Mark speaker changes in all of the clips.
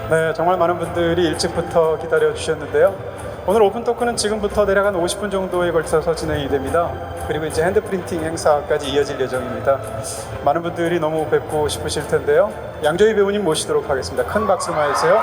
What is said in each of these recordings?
Speaker 1: 네, 정말 많은 분들이 일찍부터 기다려 주셨는데요. 오늘 오픈 토크는 지금부터 대략 한 50분 정도에 걸쳐서 진행이 됩니다. 그리고 이제 핸드 프린팅 행사까지 이어질 예정입니다. 많은 분들이 너무 뵙고 싶으실 텐데요. 양조희 배우님 모시도록 하겠습니다. 큰 박수만 해주세요.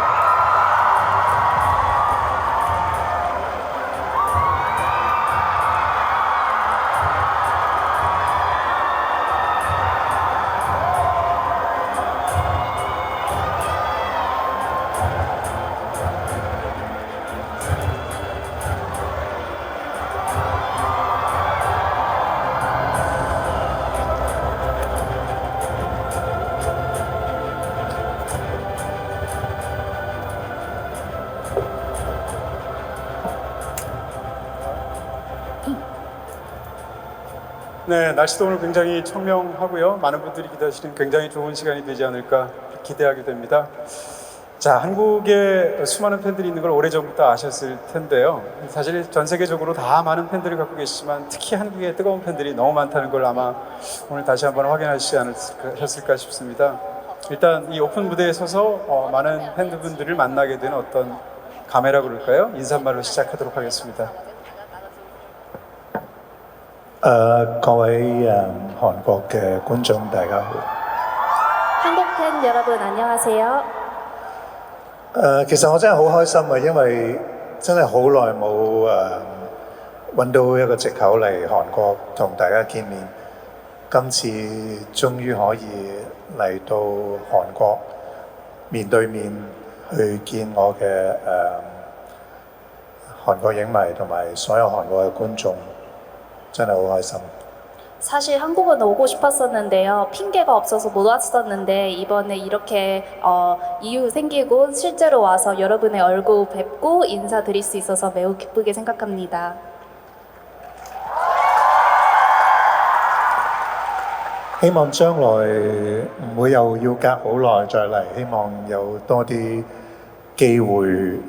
Speaker 1: 네, 날씨도 오늘 굉장히 청명하고요. 많은 분들이 기다리시는 굉장히 좋은 시간이 되지 않을까 기대하게 됩니다. 자, 한국에 수많은 팬들이 있는 걸 오래전부터 아셨을 텐데요. 사실 전 세계적으로 다 많은 팬들을 갖고 계시지만 특히 한국에 뜨거운 팬들이 너무 많다는 걸 아마 오늘 다시 한번 확인하시지 않으셨을까 싶습니다. 일단 이 오픈 무대에 서서 많은 팬분들을 만나게 된 어떤 감회라고 그럴까요? 인사말로 시작하도록 하겠습니다.
Speaker 2: 各位韓國嘅觀眾大家好。
Speaker 3: 한국 팬 여러분 안녕하세요.
Speaker 2: 其實我真係好開心，因為真係好耐冇揾到一個藉口嚟韓國面對面去見我嘅韓國影迷同埋所有韓國嘅觀眾，真係好開心。
Speaker 3: 사실 한국은 오고 싶었었는데요. 핑계가 없어서 못 왔었는데 이번에 이렇게 이유 생기고 실제로 와서 여러분의 얼굴 뵙고 인사드릴 수 있어서 매우 기쁘게 생각합니다.
Speaker 2: 希望將來唔會又要隔好耐再嚟，希望有多啲機會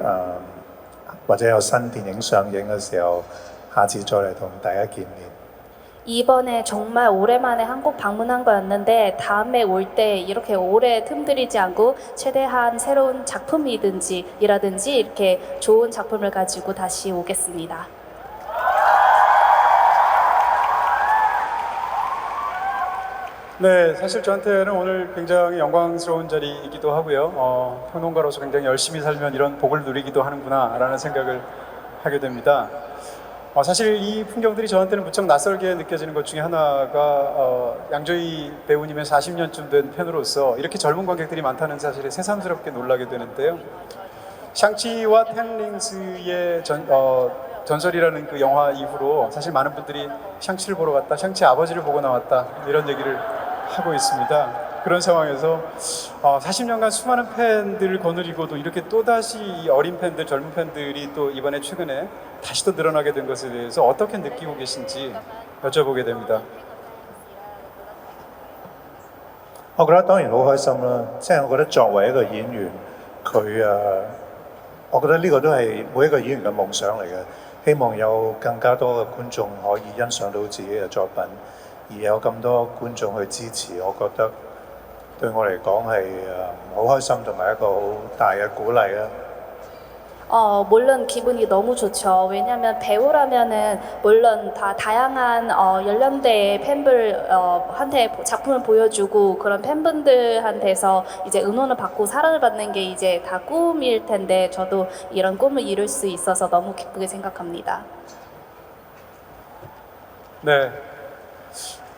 Speaker 2: 或者有新電影上映嘅時候，下次再嚟同大家見面。
Speaker 3: 이번에 정말 오랜만에 한국 방문한 거였는데 다음에 올 때 이렇게 오래 틈들이지 않고 최대한 새로운 작품이든지 이렇게 좋은 작품을 가지고 다시 오겠습니다.
Speaker 1: 네, 사실 저한테는 오늘 굉장히 영광스러운 자리이기도 하고요. 평론가로서 굉장히 열심히 살면 이런 복을 누리기도 하는구나 라는 생각을 하게 됩니다. 사실 이 풍경들이 저한테는 무척 낯설게 느껴지는 것 중에 하나가 양조희 배우님의 40년쯤 된 팬으로서 이렇게 젊은 관객들이 많다는 사실에 새삼스럽게 놀라게 되는데요. 샹치와 탱링스의 전설이라는 그 영화 이후로 사실 많은 분들이 샹치를 보러 갔다, 샹치 아버지를 보고 나왔다 이런 얘기를 하고 있습니다. 그런 상황에서 40년간 수많은 팬들을 거느리고도 이렇게 또다시 어린 팬들, 젊은 팬들이 또 이번에 최근에 다시 또 늘어나게 된 것에 대해서 어떻게 느끼고 계신지 여쭤보게 됩니다.
Speaker 2: 我覺得當然好開心啦，即係我覺得作為一個演員，佢有咁多觀眾可以欣賞到自己嘅作品，而有咁多觀眾去支持，我覺得對我嚟講係好開心同埋一個好大嘅鼓勵啦。
Speaker 3: 물론 기분이 너무 좋죠. 왜냐하면 배우라면은 물론 다 다양한 연령대의 팬들 한테 작품을 보여주고 그런 팬분들한테서 이제 응원을 받고 사랑을 받는 게 이제 다 꿈일 텐데 저도 이런 꿈을 이룰 수 있어서 너무 기쁘게 생각합니다.
Speaker 1: 네.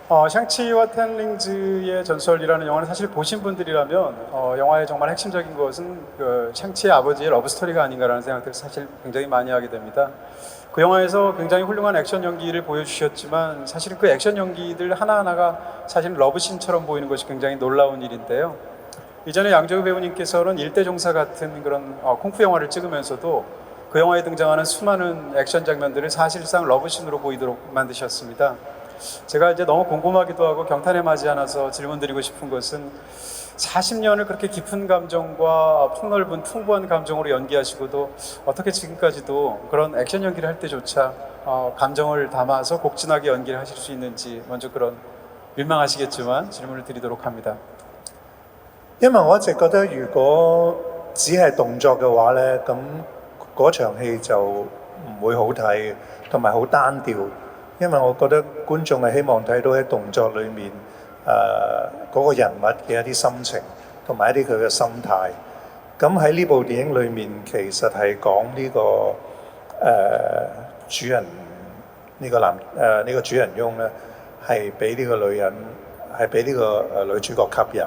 Speaker 1: 샹치와 탱링즈의 전설이라는 영화는 사실 보신 분들이라면 영화의 정말 핵심적인 것은 그 샹치의 아버지의 러브스토리가 아닌가라는 생각들을 사실 굉장히 많이 하게 됩니다. 그 영화에서 굉장히 훌륭한 액션 연기를 보여주셨지만 사실은 그 액션 연기들 하나하나가 사실 러브씬처럼 보이는 것이 굉장히 놀라운 일인데요. 이전에 양조희 배우님께서는 일대종사 같은 그런 쿵푸 영화를 찍으면서도 그 영화에 등장하는 수많은 액션 장면들을 사실상 러브씬으로 보이도록 만드셨습니다. 제가 이제 너무 궁금하기도 하고 경탄에 맞지 않아서 질문드리고 싶은 것은 40년을 그렇게 깊은 감정과 폭넓은 풍부한 감정으로 연기하시고도 어떻게 지금까지도 그런 액션 연기를 할 때조차 감정을 담아서 곡진하게 연기를 하실 수 있는지 먼저 그런 민망하시겠지만 질문을 드리도록 합니다.
Speaker 2: 因為我一直覺得，如果只係動作嘅話咧，咁嗰場戲就唔會好睇，同埋好單調。因為我覺得觀眾係希望睇到喺動作裏面嗰個人物嘅一啲心情，同埋一啲佢嘅心態。咁喺呢部電影裏面，其實係講呢個主人呢個主人翁咧，係俾呢個女人係俾呢個女主角吸引，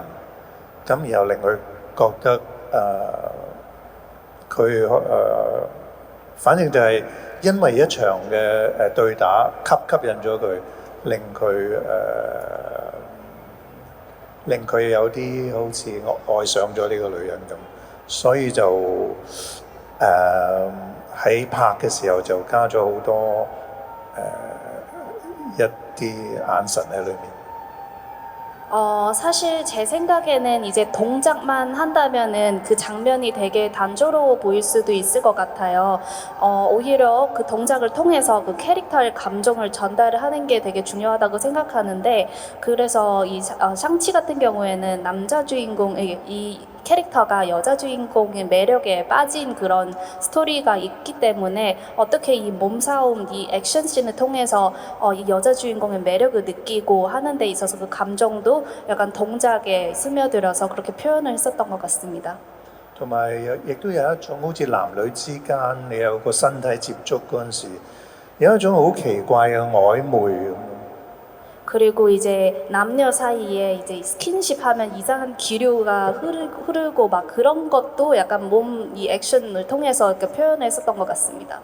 Speaker 2: 咁然後令佢覺得佢反正就係因為一場嘅對打吸引咗佢，令佢有啲好似愛上咗呢個女人咁，所以就喺拍嘅時候就加咗好多一啲眼神喺裏面。
Speaker 3: 사실 제 생각에는 이제 동작만 한다면은 그 장면이 되게 단조로워 보일 수도 있을 것 같아요. 오히려 그 동작을 통해서 그 캐릭터의 감정을 전달을 하는 게 되게 중요하다고 생각하는데, 그래서 이 샹치 같은 경우에는 남자 주인공의 이 캐릭터가 여자 주인공의 매력에 빠진 그런 스토리가 있기 때문에 어떻게 이 몸싸움, 이 액션씬을 통해서 이 여자 주인공의 매력을 느끼고 하는 데 있어서 그 감정도 약간 동작에 스며들어서 그렇게 표현을 했었던 것 같습니다.
Speaker 2: 同埋亦都有一種好似男女之間你有個身體接觸嗰陣時，有一種好奇怪嘅曖昧咁。
Speaker 3: 그리고 이제 남녀 사이에 이제 스킨십 하면 이상한 기류가 흐르고 막 그런 것도 약간 몸 이 액션을 통해서 이렇게 표현했었던 것 같습니다.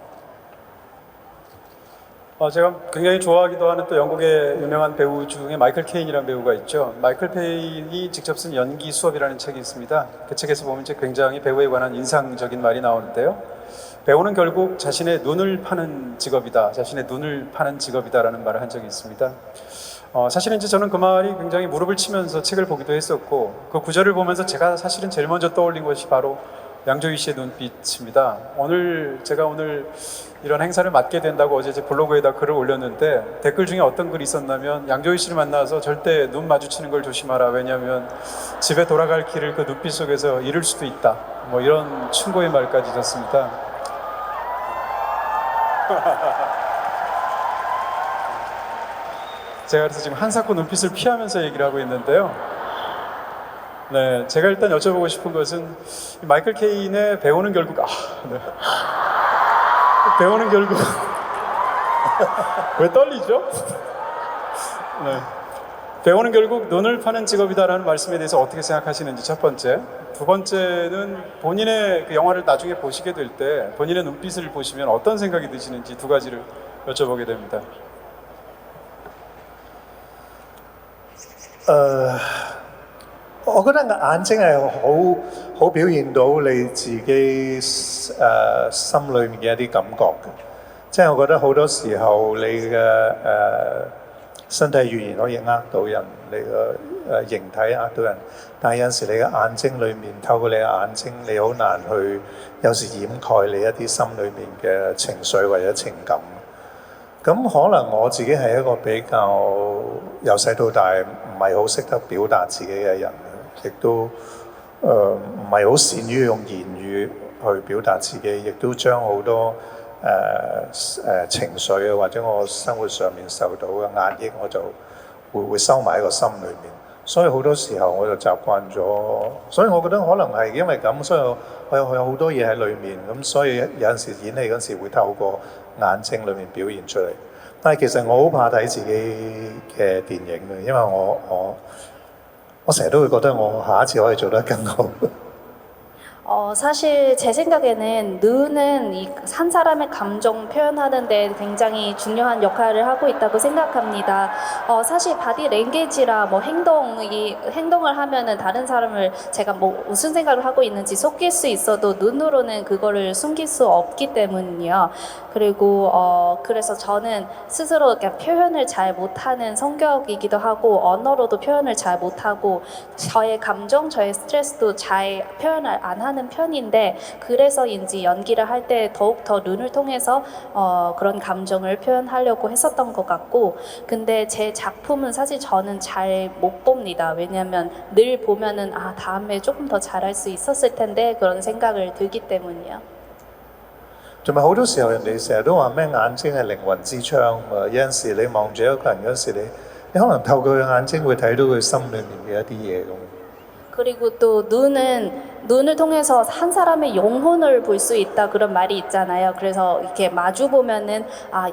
Speaker 1: 제가 굉장히 좋아하기도 하는 또 영국의 유명한 배우 중에 마이클 케인이라는 배우가 있죠. 마이클 케인이 직접 쓴 연기 수업이라는 책이 있습니다. 그 책에서 보면 이제 굉장히 배우에 관한 인상적인 말이 나오는데요. 배우는 결국 자신의 눈을 파는 직업이다. 자신의 눈을 파는 직업이다라는 말을 한 적이 있습니다. 사실은 이제 저는 그 말이 굉장히 무릎을 치면서 책을 보기도 했었고, 그 구절을 보면서 제가 사실은 제일 먼저 떠올린 것이 바로 양조위 씨의 눈빛입니다. 제가 오늘 이런 행사를 맡게 된다고 어제 제 블로그에다 글을 올렸는데, 댓글 중에 어떤 글이 있었냐면, 양조위 씨를 만나서 절대 눈 마주치는 걸 조심하라. 왜냐하면 집에 돌아갈 길을 그 눈빛 속에서 잃을 수도 있다. 뭐 이런 충고의 말까지 있었습니다. 제가 그래서 지금 한사코 눈빛을 피하면서 얘기를 하고 있는데요. 네, 제가 일단 여쭤보고 싶은 것은 마이클 케인의 배우는 결국 배우는 결국 왜 떨리죠? 네, 배우는 결국 눈을 파는 직업이다라는 말씀에 대해서 어떻게 생각하시는지 첫 번째. 두 번째는 본인의 그 영화를 나중에 보시게 될 때 본인의 눈빛을 보시면 어떤 생각이 드시는지 두 가지를 여쭤보게 됩니다.
Speaker 2: 我覺得眼睛係好表現到你自己心裏面嘅一啲感覺嘅，即係我覺得好多時候你嘅身體語言可以呃到人，你嘅形體呃到人，但係有陣時你嘅眼睛裏面透過你嘅眼睛，你好難去有時掩蓋你一啲心裏面嘅情緒或者情感。 咁可能我自己係一個比較由細到大唔係好識得表達自己嘅人，亦都唔係好善於用言語去表達自己，亦都將好多情緒啊或者我生活上面受到嘅壓抑，我就會收埋喺個心裏面。所以好多時候我就習慣咗，所以我覺得可能係因為咁，所以我有好多嘢喺裏面，咁所以有陣時演戲嗰陣時會透過眼睛裏面表現出嚟。但係其實我好怕睇自己嘅電影嘅，因為我成日都會覺得我下一次可以做得更好。
Speaker 3: 사실 제 생각에는 눈은 한 사람의 감정 표현하는 데 굉장히 중요한 역할을 하고 있다고 생각합니다. 사실 바디 랭귀지라 뭐 행동을 하면은 다른 사람을 제가 뭐 무슨 생각을 하고 있는지 속일 수 있어도 눈으로는 그거를 숨길 수 없기 때문이요. 그리고 그래서 저는 스스로 이렇게 표현을 잘 못하는 성격이기도 하고 언어로도 표현을 잘 못하고 저의 감정, 저의 스트레스도 잘 표현을 안 하는 하는 편인데 그래서인지 연기를 할 때 더욱 더 눈을 통해서 그런 감정을 표현하려고 했었던 것 같고 근데 제 작품은 사실 저는 잘 못 봅니다. 왜냐하면 늘 보면은 다음에 조금 더 잘할 수 있었을 텐데 그런 생각을 들기 때문이요.
Speaker 2: 同埋好多時候人哋成日都話咩眼睛係靈魂之窗，有陣時你望住一個人嗰時你可能透過佢眼睛會睇到佢心裏面嘅一啲嘢咁。
Speaker 3: 그리고 또 눈을 통해서 한 사람의 영혼을 볼 수 있다 그런 말이 있잖아요. 그래서 이렇게 마주 보면은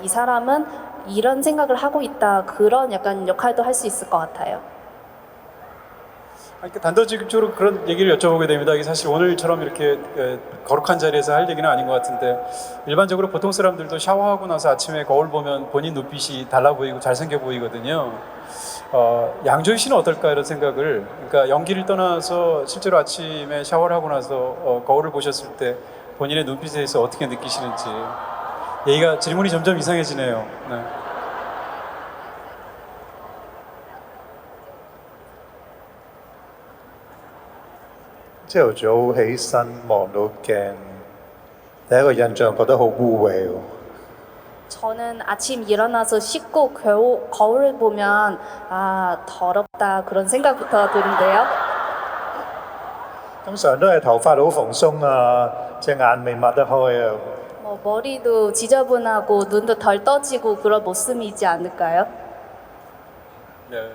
Speaker 3: 이 사람은 이런 생각을 하고 있다 그런 약간 역할도 할 수 있을 것 같아요.
Speaker 1: 이렇게 단도직입적으로 그런 얘기를 여쭤보게 됩니다. 이게 사실 오늘처럼 이렇게 거룩한 자리에서 할 얘기는 아닌 것 같은데 일반적으로 보통 사람들도 샤워하고 나서 아침에 거울 보면 본인 눈빛이 달라 보이고 잘생겨 보이거든요. 양조희 씨는 어떨까 이런 생각을 그러니까 연기를 떠나서 실제로 아침에 샤워를 하고 나서 거울을 보셨을 때 본인의 눈빛에 대해서 어떻게 느끼시는지 얘기가 질문이 점점 이상해지네요. 네.
Speaker 2: 朝頭早起身望到鏡，第一個印象覺得好污穢喎。
Speaker 3: 저는 아침 일어나서 씻고 거울을 보면 더럽다 그런 생각부터 드는데요.
Speaker 2: 通常都係頭髮好蓬鬆啊，隻眼未抹得開啊。
Speaker 3: 머리도 지저분하고 눈도 덜 떠지고 그런 모습이지 않을까요?
Speaker 1: 네.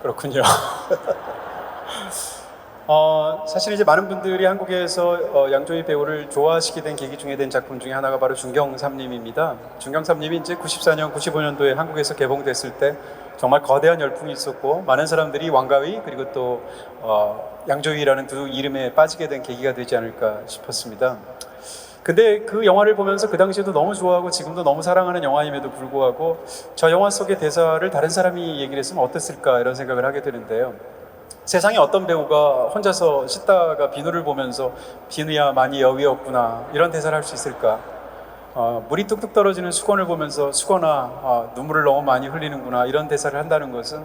Speaker 1: 그렇군요. 사실 이제 많은 분들이 한국에서 양조희 배우를 좋아하시게 된 계기 중에 된 작품 중에 하나가 바로 중경삼림입니다. 중경삼림이 이제 94년, 95년도에 한국에서 개봉됐을 때 정말 거대한 열풍이 있었고 많은 사람들이 왕가위 그리고 또 양조희라는 두 이름에 빠지게 된 계기가 되지 않을까 싶었습니다. 근데 그 영화를 보면서 그 당시에도 너무 좋아하고 지금도 너무 사랑하는 영화임에도 불구하고 저 영화 속의 대사를 다른 사람이 얘기를 했으면 어땠을까 이런 생각을 하게 되는데요. 세상에 어떤 배우가 혼자서 씻다가 비누를 보면서 비누야 많이 여위였구나 이런 대사를 할 수 있을까? 물이 뚝뚝 떨어지는 수건을 보면서 수건아 눈물을 너무 많이 흘리는구나 이런 대사를 한다는 것은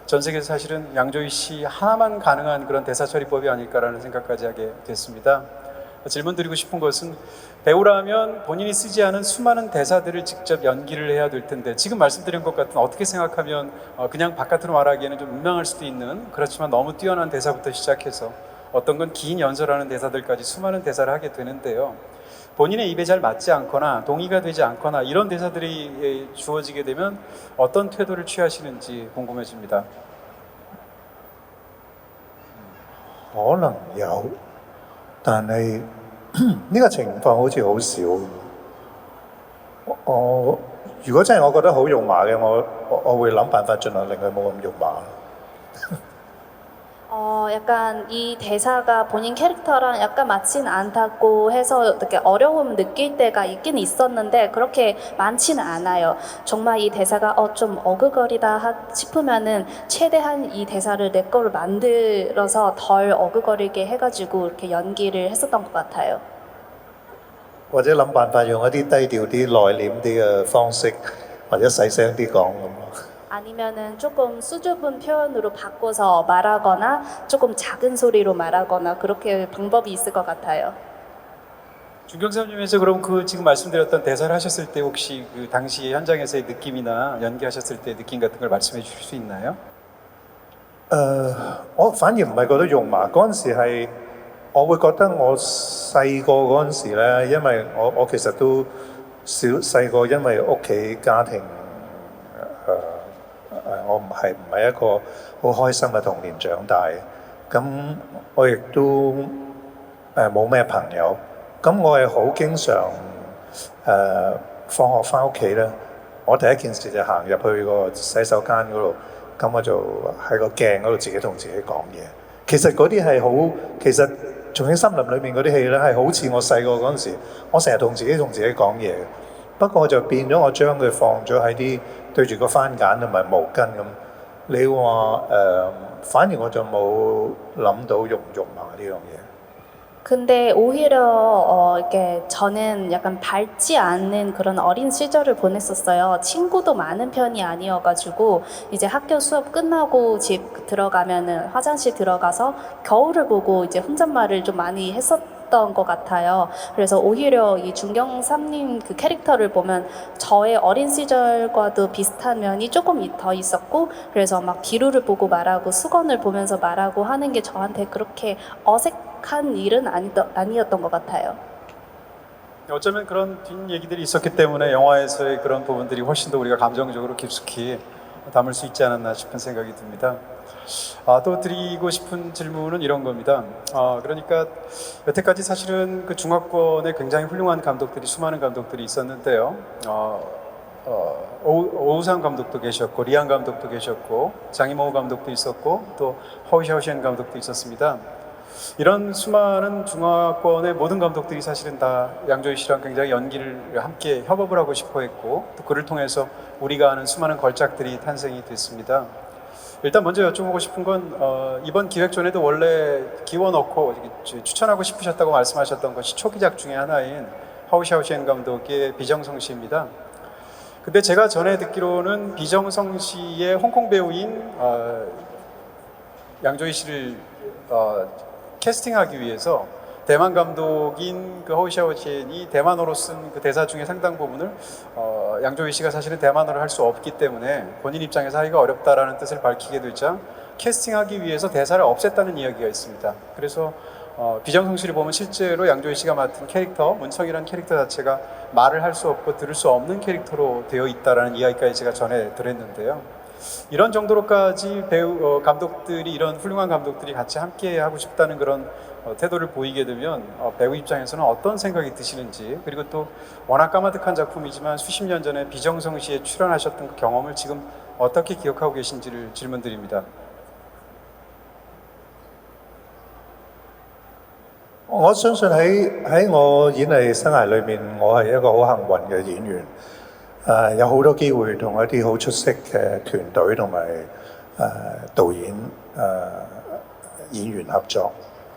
Speaker 1: 전 세계에서 사실은 양조희 씨 하나만 가능한 그런 대사 처리법이 아닐까라는 생각까지 하게 됐습니다. 질문 드리고 싶은 것은 배우라면 본인이 쓰지 않은 수많은 대사들을 직접 연기를 해야 될 텐데 지금 말씀드린 것 같은 어떻게 생각하면 그냥 바깥으로 말하기에는 좀 민망할 수도 있는 그렇지만 너무 뛰어난 대사부터 시작해서 어떤 건 긴 연설하는 대사들까지 수많은 대사를 하게 되는데요. 본인의 입에 잘 맞지 않거나 동의가 되지 않거나 이런 대사들이 주어지게 되면 어떤 태도를 취하시는지 궁금해집니다.
Speaker 2: 可能有，但係呢個情況好似好少。如果真係我覺得好肉麻嘅，我會諗辦法盡量令佢冇咁肉麻。
Speaker 3: 약간 이 대사가 본인 캐릭터랑 약간 맞진 않다고 해서 이렇게 어려움 느낄 때가 있긴 있었는데 그렇게 많지는 않아요. 정말 이 대사가 좀 어그거리다 싶으면은 최대한 이 대사를 내 거로 만들어서 덜 어그거리게 해가지고 이렇게 연기를 했었던 것 같아요.
Speaker 2: 或者諗辦法用一啲低調啲、內斂啲嘅方式，或者細聲啲講咁咯。
Speaker 3: 아니면은 조금 수줍은 표현으로 바꿔서 말하거나 조금 작은 소리로 말하거나 그렇게 방법이 있을 것 같아요.
Speaker 1: 중경삼님에서 그럼 그 지금 말씀드렸던 대사를 하셨을 때 혹시 그 당시 현장에서의 느낌이나 연기하셨을 때 느낌 같은 걸 말씀해 주실 수 있나요?
Speaker 2: 我反而唔係覺得肉麻，嗰陣時係我會覺得我細個嗰陣時咧，因為我其實都細個，因為屋企家庭我唔係一個好開心嘅童年長大，咁我亦都冇咩朋友，咁我係好經常放學翻屋企咧，我第一件事就行入去個洗手間嗰度，咁我就喺個鏡嗰度自己同自己講嘢。其實嗰啲係好，其實重慶森林裏面嗰啲戲咧係好似我細個嗰陣時，我成日同自己講嘢嘅。不過就變咗我將佢放咗喺啲對住個番梘同埋毛巾咁。你話反而我就冇諗到肉唔肉麻呢樣嘢。
Speaker 3: 근데 오히려 이렇게 저는 약간 밝지 않은 그런 어린 시절을 보냈었어요. 친구도 많은 편이 아니어가지고 이제 학교 수업 끝나고 집 들어가면은 화장실 들어가서 거울을 보고 이제 혼잣말을 좀 많이 했었던 것 같아요. 그래서 오히려 이 중경삼님 그 캐릭터를 보면 저의 어린 시절과도 비슷한 면이 조금 더 있었고, 그래서 막 기루를 보고 말하고 수건을 보면서 말하고 하는 게 저한테 그렇게 어색한 일은 아니었던 것 같아요.
Speaker 1: 어쩌면 그런 뒷얘기들이 있었기 때문에 영화에서의 그런 부분들이 훨씬 더 우리가 감정적으로 깊숙이 담을 수 있지 않았나 싶은 생각이 듭니다. 또 드리고 싶은 질문은 이런 겁니다. 그러니까 여태까지 사실은 그 중화권에 굉장히 훌륭한 감독들이, 수많은 감독들이 있었는데요. 오우상 감독도 계셨고, 리안 감독도 계셨고, 장이모 감독도 있었고, 또 허우샤오시엔 감독도 있었습니다. 이런 수많은 중화권의 모든 감독들이 사실은 다 양조위 씨랑 굉장히 연기를 함께 협업을 하고 싶어 했고, 또 그를 통해서 우리가 아는 수많은 걸작들이 탄생이 됐습니다. 일단 먼저 여쭤보고 싶은 건 이번 기획전에도 원래 기워넣고 추천하고 싶으셨다고 말씀하셨던 것이 초기작 중에 하나인 하우샤오시엔 감독의 비정성시입니다. 근데 제가 전에 듣기로는 비정성시의 홍콩 배우인 양조위 씨를 캐스팅하기 위해서 대만 감독인 그 허우샤오시엔이 대만어로 쓴 그 대사 중에 상당 부분을 양조위 씨가 사실은 대만어를 할 수 없기 때문에 본인 입장에서 하기가 어렵다라는 뜻을 밝히게 되자 캐스팅하기 위해서 대사를 없앴다는 이야기가 있습니다. 그래서 비정성시를 보면 실제로 양조위 씨가 맡은 캐릭터, 문청이라는 캐릭터 자체가 말을 할 수 없고 들을 수 없는 캐릭터로 되어 있다라는 이야기까지 제가 전에 들었는데요. 이런 정도로까지 감독들이, 이런 훌륭한 감독들이 같이 함께 하고 싶다는 그런 태도를 보이게 되면 배우 입장에서는 어떤 생각이 드시는지, 그리고 또 워낙 까마득한 작품이지만 수십 년 전에 비정성시에 출연하셨던 그 경험을 지금 어떻게 기억하고 계신지를 질문드립니다.
Speaker 2: 我相信喺我演藝生涯裏面，我係一個好幸運嘅演員。有好多機會同一啲好出色嘅團隊同埋導演、演員合作。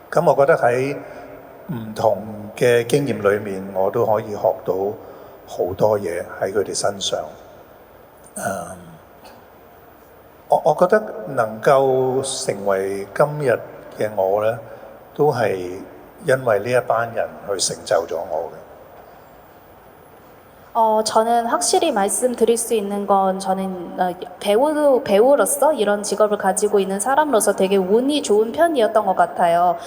Speaker 2: 咁我覺得喺唔同嘅經驗裏面，我都可以學到好多嘢喺佢哋身上。我覺得能夠成為今日嘅我呢，都係因為呢一班人去成就咗我嘅。
Speaker 3: 저는 확실히 말씀드릴 수 있는 건 저는 배우로서 이런 직업을 가지고 있는 사람으로서 되게 운이 좋은 편이었던 것 같아요.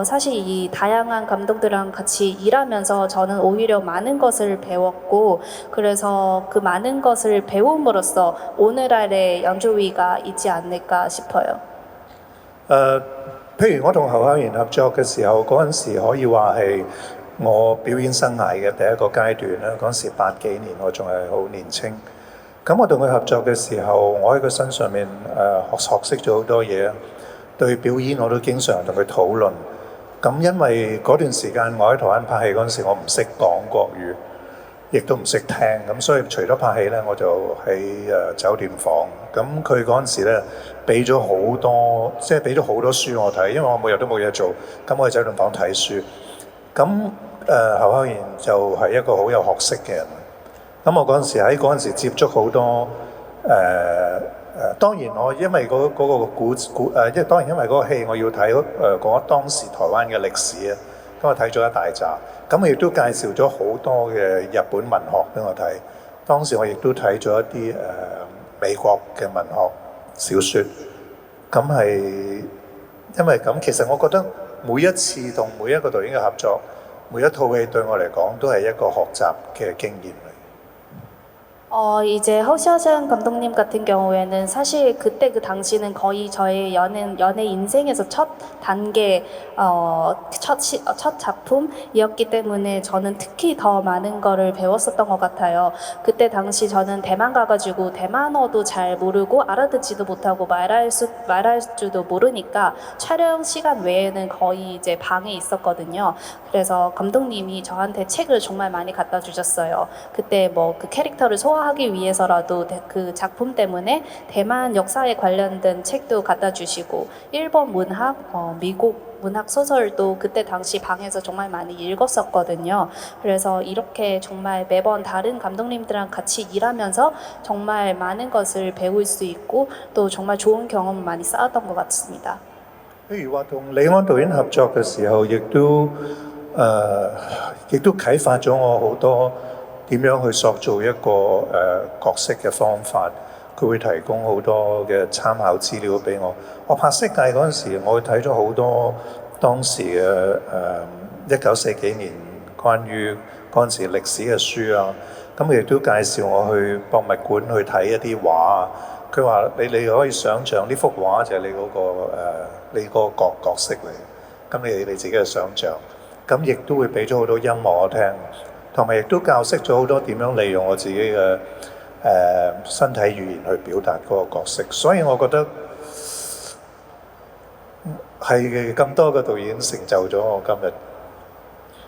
Speaker 3: 사실 이 다양한 감독들이랑 같이 일하면서 저는 오히려 많은 것을 배웠고, 그래서 그 많은 것을 배움으로써 오늘날의 양조위가 있지 않을까 싶어요.
Speaker 2: 譬如我同侯孝賢合作嘅時候，嗰陣時可以話係我表演生涯嘅第一個階段啦。嗰陣時80幾年，我仲係好年青。咁我同佢合作嘅時候，我喺佢身上面學識咗好多嘢。對表演我都經常同佢討論。咁因為嗰段時間我喺台灣拍戲嗰陣時，我唔識講國語，亦都唔識聽，咁所以除咗拍戲咧，我就喺酒店房。咁佢嗰陣時咧，俾咗好多，即係俾咗好多書我睇，因為我每日都冇嘢做，咁我喺酒店房睇書。咁侯孝賢就係一個好有學識嘅人。咁我嗰陣時喺嗰陣時接觸好多當然我因為嗰個當然因為嗰個戲我要睇講當時台灣嘅歷史啊，咁我睇咗一大紮。咁我亦都介紹咗好多嘅日本文學俾我睇。當時我亦都睇咗一啲美國嘅文學小説。咁係因為咁，其實我覺得每一次同每一個導演嘅合作，每一套戲對我嚟講都係一個學習嘅經驗。
Speaker 3: 이제 허시아시안 감독님 같은 경우에는 사실 그때 그 당시는 거의 저의 연애 인생에서 첫 단계, 첫 작품이었기 때문에 저는 특히 더 많은 거를 배웠었던 것 같아요. 그때 당시 저는 대만 가가지고 대만어도 잘 모르고 알아듣지도 못하고 말할 줄도 모르니까 촬영 시간 외에는 거의 이제 방에 있었거든요. 그래서 감독님이 저한테 책을 정말 많이 갖다 주셨어요. 그때 뭐 그 캐릭터를 소화 소화하기 위해서라도 그 작품 때문에 대만 역사에 관련된 책도 갖다 주시고 일본 문학, 미국 문학 소설도 그때 당시 방에서 정말 많이 읽었었거든요. 그래서 이렇게 정말 매번 다른 감독님들이랑 같이 일하면서 정말 많은 것을 배울 수 있고 또 정말 좋은 경험을 많이 쌓았던 것 같습니다.
Speaker 2: 譬如話同李安導演合作嘅時候，亦都啟發咗我好多點樣去塑造一個角色嘅方法。佢會提供好多嘅參考資料俾我。我拍色戒嗰陣時，我睇咗好多當時嘅19世紀年關於嗰陣時歷史嘅書啊。咁佢亦都介紹我去博物館去睇一啲畫啊。佢話你可以想像呢幅畫就係你嗰個角色嚟，咁你自己嘅想像。咁亦都會俾咗好多音樂我聽，同埋亦都教識咗好多點樣利用我自己嘅身體語言去表達嗰個角色。所以我覺得係咁多個導演成就咗我今日。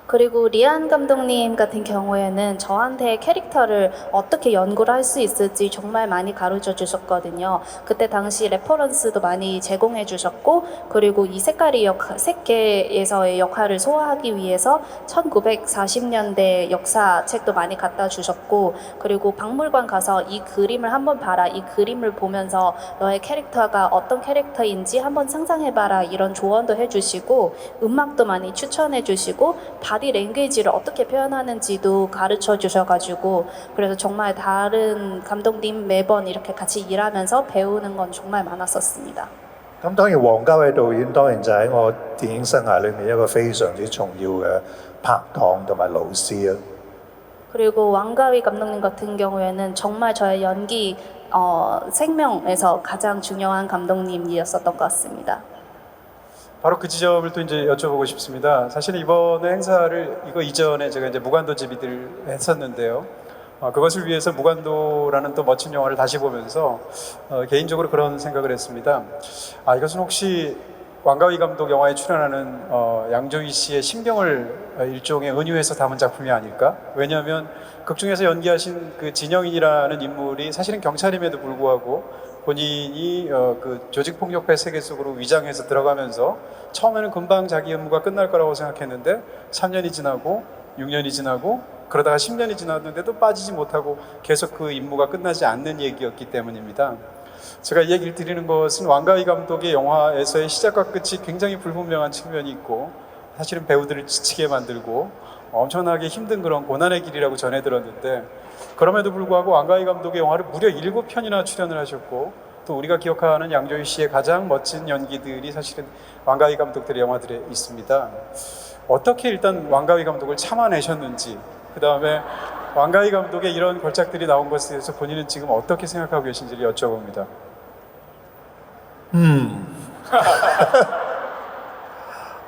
Speaker 3: 그리고 리안 감독님 같은 경우에는 저한테 캐릭터를 어떻게 연구를 할 수 있을지 정말 많이 가르쳐 주셨거든요. 그때 당시 레퍼런스도 많이 제공해 주셨고, 그리고 이 색계에서의 역할을 소화하기 위해서 1940년대 역사책도 많이 갖다 주셨고, 그리고 박물관 가서 이 그림을 한번 봐라, 이 그림을 보면서 너의 캐릭터가 어떤 캐릭터인지 한번 상상해봐라, 이런 조언도 해주시고, 음악도 많이 추천해 주시고, 바디 랭귀지를 어떻게 표현하는지도 가르쳐 주셔가지고 그래서 정말 다른 감독님 매번 이렇게 같이 일하면서 배우는 건 정말 많았었습니다.
Speaker 2: 咁當然王家衛導演當然就喺我電影生涯裏面一個非常之重要嘅拍檔同埋老師啊。
Speaker 3: 그리고 왕가위 감독님 같은 경우에는 정말 저의 연기 생명에서 가장 중요한 감독님이었었던 것 같습니다.
Speaker 1: 바로 그 지점을 또 이제 여쭤보고 싶습니다. 사실 이번에 행사를 이거 이전에 제가 이제 무간도 제비들 했었는데요. 그것을 위해서 무간도라는 또 멋진 영화를 다시 보면서 개인적으로 그런 생각을 했습니다. 이것은 혹시 왕가위 감독 영화에 출연하는 양조위 씨의 심경을 일종의 은유해서 담은 작품이 아닐까? 왜냐하면 극 중에서 연기하신 그 진영인이라는 인물이 사실은 경찰임에도 불구하고 본인이 그 조직폭력배 세계 속으로 위장해서 들어가면서 처음에는 금방 자기 임무가 끝날 거라고 생각했는데 3년이 지나고 6년이 지나고 그러다가 10년이 지났는데도 빠지지 못하고 계속 그 임무가 끝나지 않는 얘기였기 때문입니다. 제가 이 얘기를 드리는 것은 왕가위 감독의 영화에서의 시작과 끝이 굉장히 불분명한 측면이 있고 사실은 배우들을 지치게 만들고 엄청나게 힘든 그런 고난의 길이라고 전해 들었는데 그럼에도 불구하고 왕가위 감독의 영화를 무려 7편이나 출연을 하셨고 또 우리가 기억하는 양조위 씨의 가장 멋진 연기들이 사실은 왕가위 감독들의 영화들에 있습니다. 어떻게 일단 왕가위 감독을 참아내셨는지 그 다음에 왕가위 감독의 이런 걸작들이 나온 것에 대해서 본인은 지금 어떻게 생각하고 계신지를 여쭤봅니다.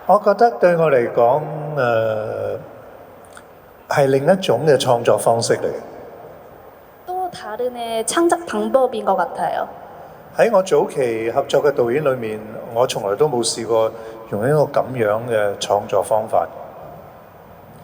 Speaker 2: 我覺得對我嚟講，係另一種嘅創作方式嚟。
Speaker 3: 또 다른의 창작 방법인 것 같아요.
Speaker 2: 喺我早期合作嘅導演裏面，我從來都冇試過用一個咁樣嘅創作方法。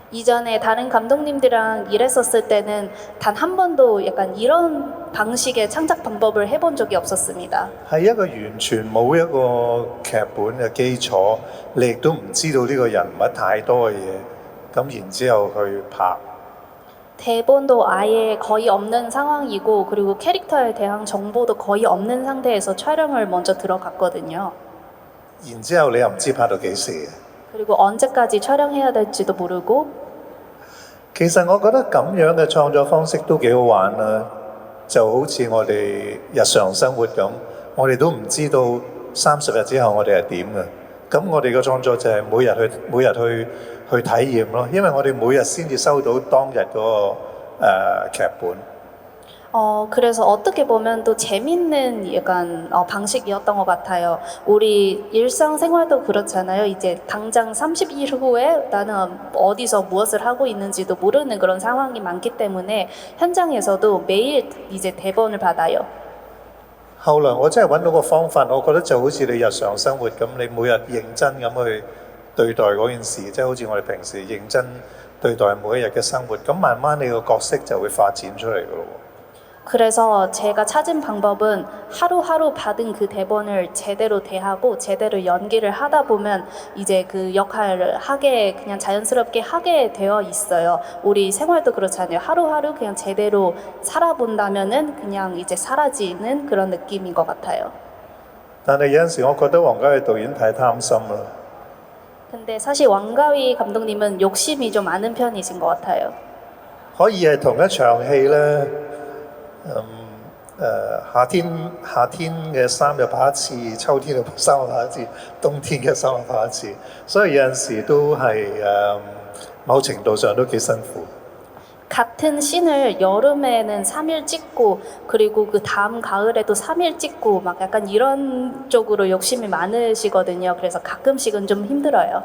Speaker 3: 이전에 다른 감독님들이랑 일했었을 때는 단 한 번도 약간 이런 방식의 창작 방법을 해본 적이 없었습니다.
Speaker 2: 係一個完全冇一個劇本嘅基礎，你亦都唔知道呢個人物太多嘅嘢，咁然之後去拍。
Speaker 3: 대본도 아예 거의 없는 상황이고 그리고 캐릭터에 대한 정보도 거의 없는 상태에서 촬영을 먼저 들어갔거든요.
Speaker 2: 然之後你又唔知拍到幾時嘅。
Speaker 3: 그리고 언제까지 촬영해야 될지도 모르고
Speaker 2: 其實我覺得咁樣嘅創作方式都幾好玩啦，就好似我哋日常生活咁，我哋都唔知道30日之後我哋係點嘅。咁我哋嘅創作就係每日去體驗咯，因為我哋每日先至收到當日嗰個劇本。
Speaker 3: 그래서 어떻게 보면 또 재밌는 약간 방식이었던 것 같아요. 우리 일상생활도 그렇잖아요. 이제 당장 30일 후에 나는 어디서 무엇을 하고 있는지도 모르는 그런 상황이 많기 때문에 현장에서도 매일 이제 대본을 받아요.
Speaker 2: 後來我真係揾到個方法，我覺得就好似你日常生活咁，你每日認真咁去對待嗰件事，即係好似我哋平時認真對待每一日嘅生活，咁慢慢你個角色就會發展出嚟㗎咯。
Speaker 3: 그래서 제가 찾은 방법은 하루하루 받은 그 대본을 제대로 대하고 제대로 연기를 하다 보면 이제 그 역할을 하게 그냥 자연스럽게 하게 되어 있어요. 우리 생활도 그렇잖아요. 하루하루 그냥 제대로 살아본다면은 그냥 이제 사라지는 그런 느낌인 것 같아요.
Speaker 2: 但係有陣時，我覺得黃家衞導演太貪心啦。
Speaker 3: 근데 사실 왕가위 감독님은 욕심이 좀 많은 편이신 것 같아요.
Speaker 2: 可以係同一場戲咧，夏天嘅3日拍一次，秋天嘅3日拍一次，冬天嘅3日拍一次，所以有陣時都係某程度上都幾辛苦。
Speaker 3: 같은 씬을 여름에는 3일 찍고 그리고 그 다음 가을에도 3일 찍고 막 약간 이런 쪽으로 욕심이 많으시거든요. 그래서 가끔씩은 좀 힘들어요.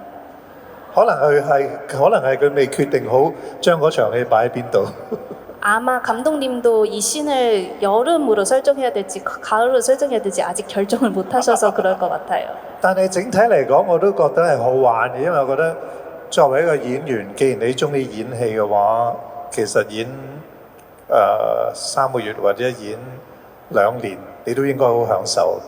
Speaker 2: 可能係佢未決定好將嗰場戲擺喺邊度。
Speaker 3: 아마 감독님도 이 씬을 여름으로 설정해야 될지 가을로 설정해야 될지 아직 결정을 못 하셔서 그럴 것 같아요.
Speaker 2: 但係整體嚟講，我都覺得係好玩嘅，因為我覺得作為一個演員，既然你中意演戲嘅話，其實演3個月或者演2年，你都應該好享受。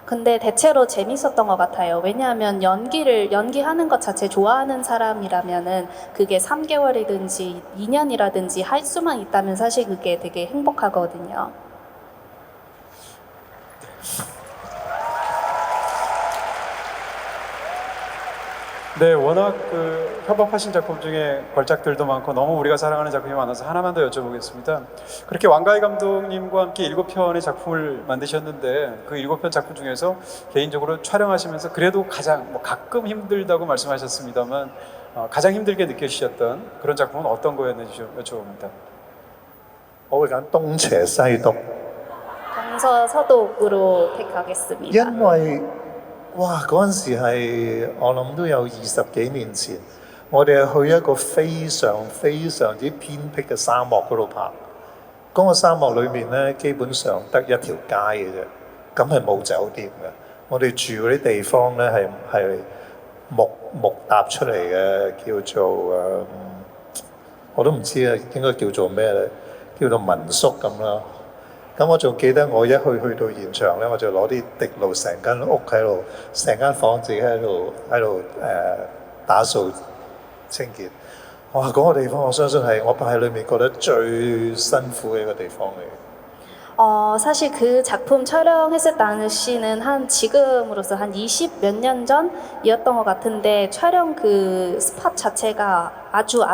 Speaker 3: 근데 대체로 재밌었던 것 같아요. 왜냐하면 연기하는 것 자체 좋아하는 사람이라면은 그게 3개월이든지 2년이라든지 할 수만 있다면 사실 그게 되게 행복하거든요.
Speaker 1: 네, 워낙 그 협업하신 작품 중에 걸작들도 많고 너무 우리가 사랑하는 작품이 많아서 하나만 더 여쭤보겠습니다. 그렇게 왕가희 감독님과 함께 7편의 작품을 만드셨는데 그 7편 작품 중에서 개인적으로 촬영하시면서 그래도 가장 가끔 힘들다고 말씀하셨습니다만 가장 힘들게 느껴지셨던 그런 작품은 어떤 거였는지 좀 여쭤봅니다.
Speaker 2: 我會揀東邪西毒，
Speaker 3: 동서서독으로 택하겠습니다.
Speaker 2: 因為哇嗰陣時係我諗都有20幾年前，我哋係去一個非常之偏僻嘅沙漠嗰度拍。嗰個沙漠裏面咧，基本上得一條街嘅啫，咁係冇酒店嘅。我哋住嗰啲地方咧係木搭出嚟嘅，叫做我都唔知啊，應該叫做咩咧？叫做民宿咁啦。咁我仲記得我一去到現場咧，我就攞啲滴露成間屋喺度，成間房自己喺度打掃清潔。哇！嗰個地方我相信係我拍喺裏面覺得最辛苦嘅一個地方嚟。
Speaker 3: 사실 그 작품 촬영했을 당시는 지금으로서 한 20 몇 년 전이었던 것 같은데 촬영 그 스팟 자체가 아주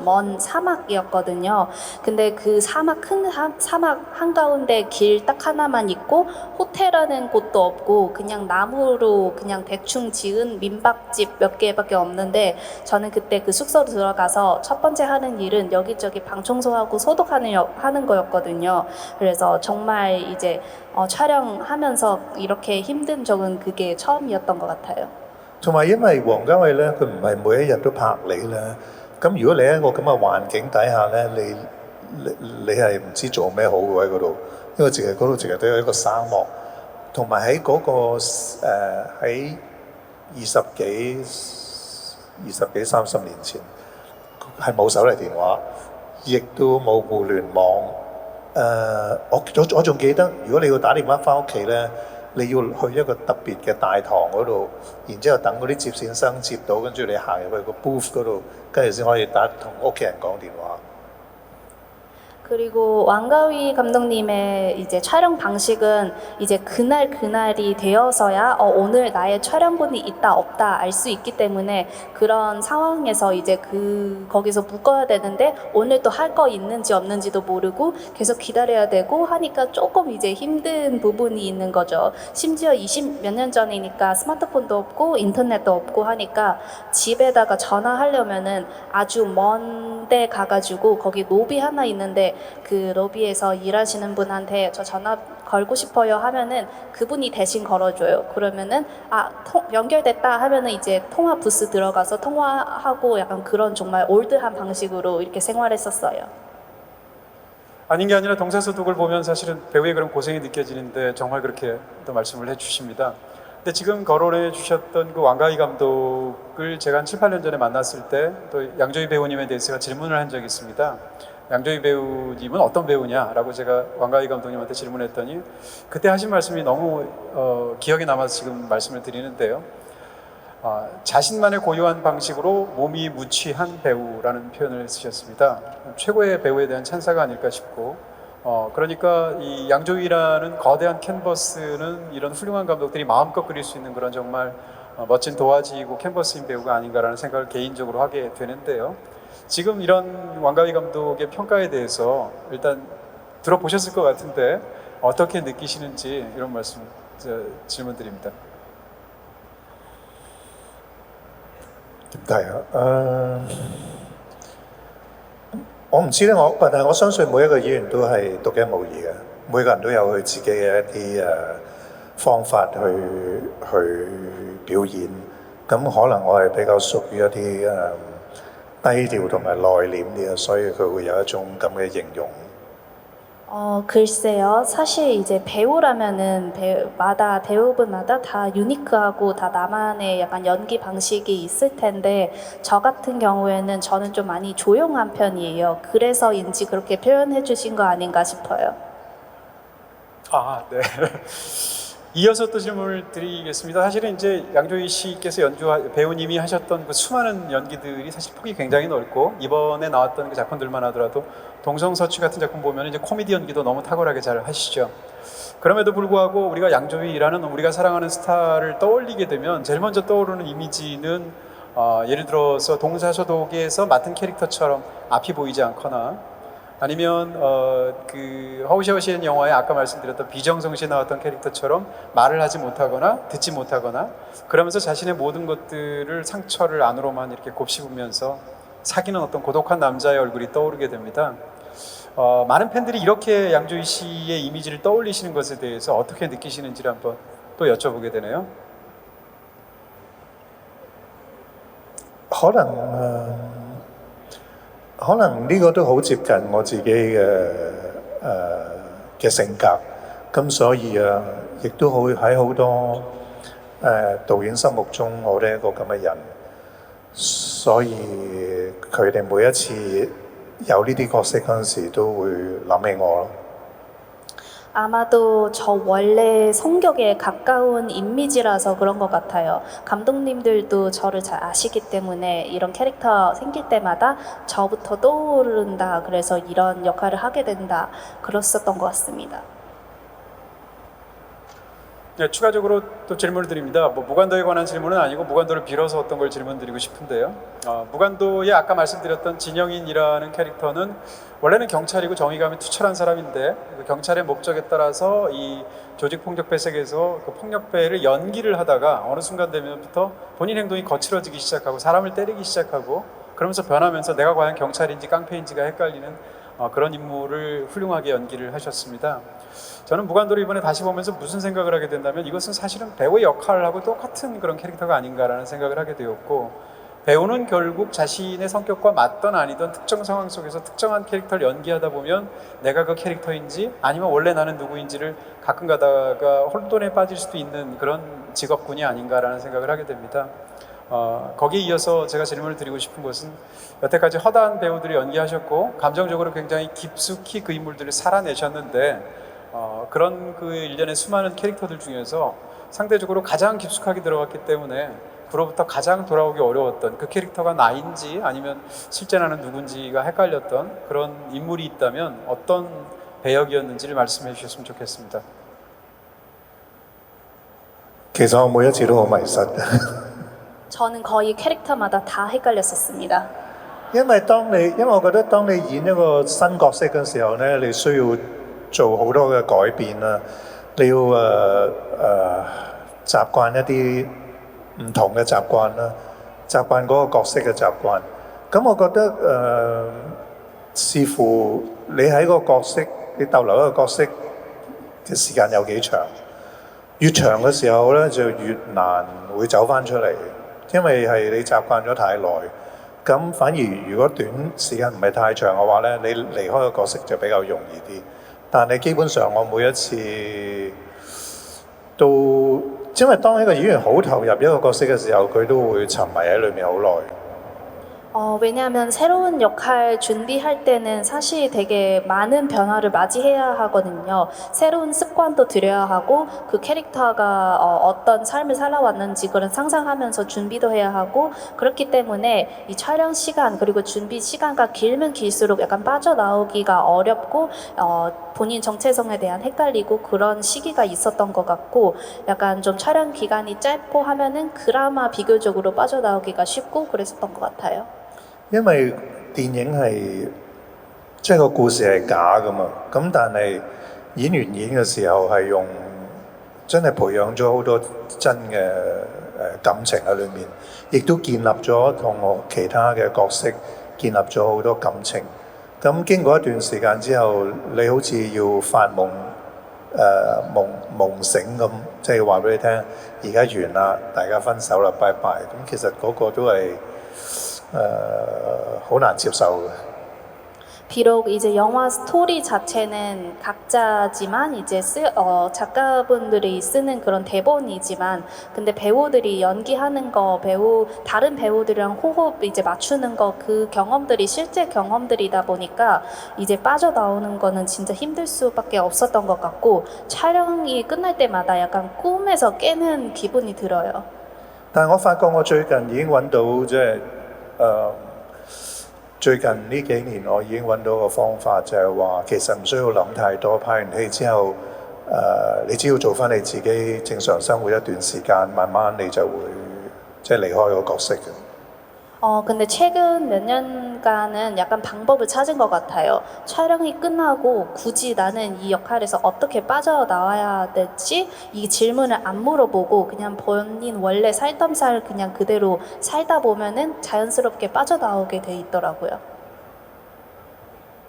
Speaker 3: 먼 사막이었거든요. 근데 그 큰 사막 한가운데 길 딱 하나만 있고 호텔이라는 곳도 없고 그냥 나무로 그냥 대충 지은 민박집 몇 개밖에 없는데 저는 그때 그 숙소로 들어가서 첫 번째 하는 일은 여기저기 방 청소하고 소독하는 거였거든요. 그래서 정말 이제 촬영하면서 이렇게 힘든 적은 그게 처음이었던 것 같아요.
Speaker 2: 同埋因為王家衛咧，佢唔係每一日都拍你咧。咁如果你喺一個咁嘅環境底下咧，你係唔知做咩好嘅喺嗰度，因為嗰度淨係都有一個沙漠，同埋喺嗰個喺20幾30年前係冇手提電話，亦都冇互聯網。我仲記得，如果你要打電話翻屋企咧。 你要去一個特別嘅大堂嗰度，然之後等嗰啲接線生接到，跟住你行入去個 booth 嗰度，跟住先可以同屋企人講電話。
Speaker 3: 그리고 왕가위 감독님의 이제 촬영 방식은 이제 그날이 되어서야 오늘 나의 촬영분이 있다 없다 알 수 있기 때문에 그런 상황에서 이제 거기서 묶어야 되는데 오늘 또 할 거 있는지 없는지도 모르고 계속 기다려야 되고 하니까 조금 이제 힘든 부분이 있는 거죠. 심지어 20 몇 년 전이니까 스마트폰도 없고 인터넷도 없고 하니까 집에다가 전화하려면은 아주 먼 데 가가지고 거기 로비 하나 있는데 그 로비에서 일하시는 분한테 저 전화 걸고 싶어요 하면은 그분이 대신 걸어줘요. 그러면은 연결됐다 하면은 이제 통화 부스 들어가서 통화하고 약간 그런 정말 올드한 방식으로 이렇게 생활했었어요.
Speaker 1: 아닌 게 아니라 동사소독을 보면 사실은 배우의 그런 고생이 느껴지는데 정말 그렇게 또 말씀을 해주십니다. 근데 지금 거론해 주셨던 그 왕가희 감독을 제가 한 7, 8년 전에 만났을 때 또 양조희 배우님에 대해서 질문을 한 적이 있습니다. 양조위 배우님은 어떤 배우냐라고 제가 왕가희 감독님한테 질문했더니 그때 하신 말씀이 너무 기억에 남아서 지금 말씀을 드리는데요. 자신만의 고유한 방식으로 몸이 무취한 배우라는 표현을 쓰셨습니다. 최고의 배우에 대한 찬사가 아닐까 싶고, 그러니까 이 양조위라는 거대한 캔버스는 이런 훌륭한 감독들이 마음껏 그릴 수 있는 그런 정말 멋진 도화지이고 캔버스인 배우가 아닌가라는 생각을 개인적으로 하게 되는데요. 지금 이런 왕가위 감독의 평가에 대해서 일단 들어보셨을 것 같은데 어떻게 느끼시는지 이런 말씀 질문 드립니다.
Speaker 2: 點睇啊？我唔知咧，但係我相信每一個演員都係獨一無二嘅，每個人都有佢自己嘅一啲方法去表演。咁可能我係比較屬於一啲低調同埋內斂啲啊，所以佢會有一種咁嘅形容。
Speaker 3: 글쎄요. 사실 이제 배우라면은 배우분마다 다 유니크하고 다 나만의 약간 연기 방식이 있을 텐데 저 같은 경우에는 저는 좀 많이 조용한 편이에요. 그래서인지 그렇게 표현해 주신 거 아닌가 싶어요.
Speaker 1: 네. 이어서 또 질문을 드리겠습니다. 사실은 이제 양조위 씨께서 배우님이 하셨던 그 수많은 연기들이 사실 폭이 굉장히 넓고 이번에 나왔던 그 작품들만 하더라도 동성서취 같은 작품 보면 이제 코미디 연기도 너무 탁월하게 잘 하시죠. 그럼에도 불구하고 우리가 양조위라는 우리가 사랑하는 스타를 떠올리게 되면 제일 먼저 떠오르는 이미지는 예를 들어서 동사소독에서 맡은 캐릭터처럼 앞이 보이지 않거나 아니면 그 허우샤오시엔 영화에 아까 말씀드렸던 비정성시 나왔던 캐릭터처럼 말을 하지 못하거나 듣지 못하거나 그러면서 자신의 모든 것들을 상처를 안으로만 이렇게 곱씹으면서 사귀는 어떤 고독한 남자의 얼굴이 떠오르게 됩니다. 많은 팬들이 이렇게 양조위 씨의 이미지를 떠올리시는 것에 대해서 어떻게 느끼시는지를 한번 또 여쭤보게 되네요.
Speaker 2: 可能呢個都好接近我自己嘅性格，咁所以亦都會喺好多導演心目中我都係一個咁嘅人，所以佢哋每一次有呢啲角色嗰陣時都會諗起我咯。
Speaker 3: 아마도 저 원래 성격에 가까운 이미지라서 그런 것 같아요. 감독님들도 저를 잘 아시기 때문에 이런 캐릭터 생길 때마다 저부터 떠오른다. 그래서 이런 역할을 하게 된다. 그랬었던 것 같습니다.
Speaker 1: 네, 추가적으로 또 질문을 드립니다. 무간도에 관한 질문은 아니고 무간도를 빌어서 어떤 걸 질문드리고 싶은데요. 무간도에 아까 말씀드렸던 진영인이라는 캐릭터는 원래는 경찰이고 정의감이 투철한 사람인데 그 경찰의 목적에 따라서 이 조직폭력배 세계에서 그 폭력배를 연기를 하다가 어느 순간 되면부터 본인 행동이 거칠어지기 시작하고 사람을 때리기 시작하고 그러면서 변하면서 내가 과연 경찰인지 깡패인지가 헷갈리는 그런 인물을 훌륭하게 연기를 하셨습니다. 저는 무간도를 이번에 다시 보면서 무슨 생각을 하게 된다면 이것은 사실은 배우의 역할하고 똑같은 그런 캐릭터가 아닌가라는 생각을 하게 되었고 배우는 결국 자신의 성격과 맞던 아니던 특정 상황 속에서 특정한 캐릭터를 연기하다 보면 내가 그 캐릭터인지 아니면 원래 나는 누구인지를 가끔 가다가 혼돈에 빠질 수도 있는 그런 직업군이 아닌가라는 생각을 하게 됩니다. 거기에 이어서 제가 질문을 드리고 싶은 것은 여태까지 허다한 배우들이 연기하셨고 감정적으로 굉장히 깊숙이 그 인물들을 살아내셨는데 그런 그 일련의 수많은 캐릭터들 중에서 상대적으로 가장 깊숙하게 들어갔기 때문에 그로부터 가장 돌아오기 어려웠던 그 캐릭터가 나인지 아니면 실제 나는 누군지가 헷갈렸던 그런 인물이 있다면 어떤 배역이었는지를 말씀해 주셨으면 좋겠습니다.
Speaker 2: 其實我每一次都好迷失。
Speaker 3: 저는 거의 캐릭터마다 다 헷갈렸었습니다.
Speaker 2: 因為我覺得當你演一個新角色嘅時候咧，你需要做好多嘅改變啦，你要習慣一啲唔同嘅習慣啦，習慣嗰個角色嘅習慣。咁我覺得視乎你喺個角色，你逗留一個角色嘅時間有幾長，越長嘅時候咧就越難會走翻出嚟，因為係你習慣咗太耐。咁反而如果短時間唔係太長嘅話咧，你離開個角色就比較容易啲。但係基本上我每一次都，因為當一個演員好投入一個角色嘅時候，佢都會沉迷喺裏面好耐。
Speaker 3: 왜냐하면 새로운 역할 준비할 때는 사실 되게 많은 변화를 맞이해야 하거든요. 새로운 습관도 들여야 하고 그 캐릭터가 어떤 삶을 살아왔는지 그런 상상하면서 준비도 해야 하고 그렇기 때문에 이 촬영 시간 그리고 준비 시간가 길면 길수록 약간 빠져나오기가 어렵고 본인 정체성에 대한 헷갈리고 그런 시기가 있었던 것 같고 약간 좀 촬영 기간이 짧고 하면은 그나마 비교적으로 빠져나오기가 쉽고 그랬었던 것 같아요.
Speaker 2: 因為電影係即係個故事係假噶嘛，咁但係演員演嘅時候係用真係培養咗好多真嘅感情喺裏面，亦都建立咗同我其他嘅角色建立咗好多感情。咁經過一段時間之後，你好似要發夢夢醒咁，即係話俾你聽，而家完啦，大家分手啦，拜拜。咁其實嗰個都係好難接受嘅。
Speaker 3: 비록 이제 영화 스토리 자체는 각자지만 이제 작가분들이 쓰는 그런 대본이지만 근데 배우들이 연기하는 거 다른 배우들이랑 호흡 이제 맞추는 거 그 경험들이 실제 경험들이다 보니까 이제 빠져나오는 거는 진짜 힘들 수밖에 없었던 것 같고 촬영이 끝날 때마다 약간 꿈에서 깨는 기분이 들어요.
Speaker 2: 但係我發覺我最近已經揾到即係最近呢幾年我已經揾到個方法，就係話其實唔需要諗太多，拍完戲之後，你只要做翻你自己正常生活一段時間，慢慢你就會即係離開個角色嘅。
Speaker 3: 근데 최근 몇 년간은 약간 방법을 찾은 것 같아요. 촬영이 끝나고 굳이 나는 이 역할에서 어떻게 빠져나와야 될지 이 질문을 안 물어보고 그냥 본인 원래 살던 살 그냥 그대로 살다 보면은 자연스럽게 빠져나오게 돼 있더라고요.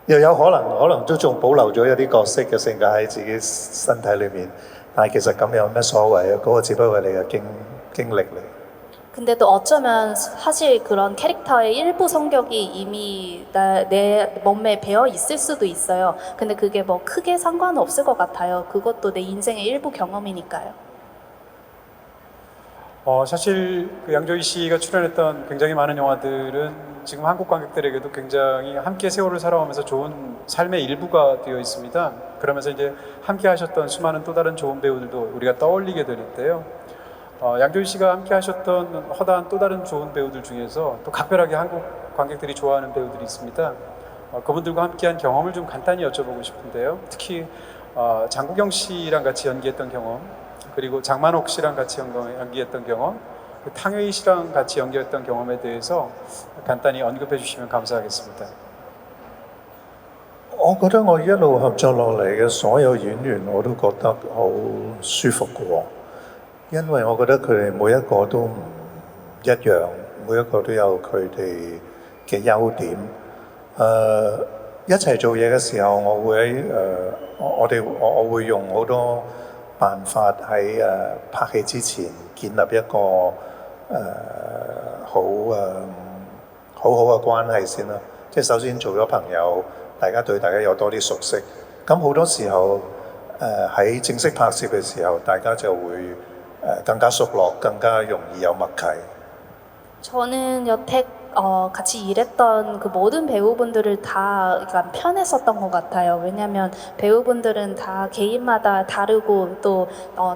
Speaker 2: 又有可能都仲保留咗一啲角色嘅性格喺自己身體裏面，但係其實咁有咩所謂啊？嗰個只不過係你嘅經歷嚟。
Speaker 3: 근데 또 어쩌면 사실 그런 캐릭터의 일부 성격이 이미 내 몸에 배어 있을 수도 있어요. 근데 그게 뭐 크게 상관은 없을 것 같아요. 그것도 내 인생의 일부 경험이니까요.
Speaker 1: 사실 그 양조위 씨가 출연했던 굉장히 많은 영화들은 지금 한국 관객들에게도 굉장히 함께 세월을 살아오면서 좋은 삶의 일부가 되어 있습니다. 그러면서 이제 함께 하셨던 수많은 또 다른 좋은 배우들도 우리가 떠올리게 되는데요. 양조위 씨가 함께 하셨던 허다한 또 다른 좋은 배우들 중에서 또 각별하게 한국 관객들이 좋아하는 배우들이 있습니다. 그분들과 함께한 경험을 좀 간단히 여쭤보고 싶은데요. 특히 장국영 씨랑 같이 연기했던 경험, 그리고 장만옥 씨랑 같이 연기했던 경험, 탕웨이 씨랑 같이 연기했던 경험에 대해서 간단히 언급해 주시면 감사하겠습니다.
Speaker 2: 我覺得我一路合作落嚟嘅所有演員我都覺得好舒服嘅喎。 因為我覺得佢哋每一個都唔一樣，每一個都有佢哋嘅優點。一齊做嘢嘅時候，我會喺我會用好多辦法喺拍戲之前建立一個好好嘅關係先啦。即係首先做咗朋友，大家對大家有多啲熟悉。咁好多時候喺正式拍攝嘅時候，大家就會 更加熟絡，更加容易有默契。
Speaker 3: 저는 여태 같이 일했던 그 모든 배우분들을 다 약간 편했었던 것 같아요. 왜냐하면 배우분들은 다 개인마다 다르고 또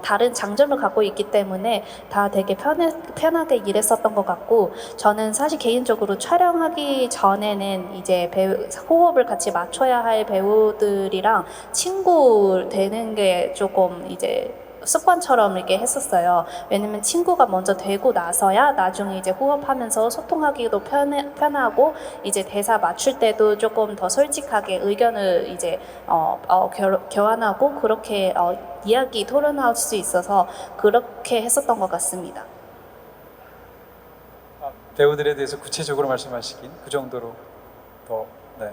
Speaker 3: 다른 장점을 갖고 있기 때문에 다 되게 편하게 일했었던 것 같고 저는 사실 개인적으로 촬영하기 전에는 이제 호흡을 같이 맞춰야 할 배우들이랑 친구 되는 게 조금 이제 습관처럼 이렇게 했었어요. 왜냐면 친구가 먼저 되고 나서야 나중에 이제 호흡하면서 소통하기도 편하고 이제 대사 맞출 때도 조금 더 솔직하게 의견을 이제 교환하고 그렇게 이야기 토론할 수 있어서 그렇게 했었던 것 같습니다.
Speaker 1: 배우들에 대해서 구체적으로 말씀하시긴 그 정도로 더 네.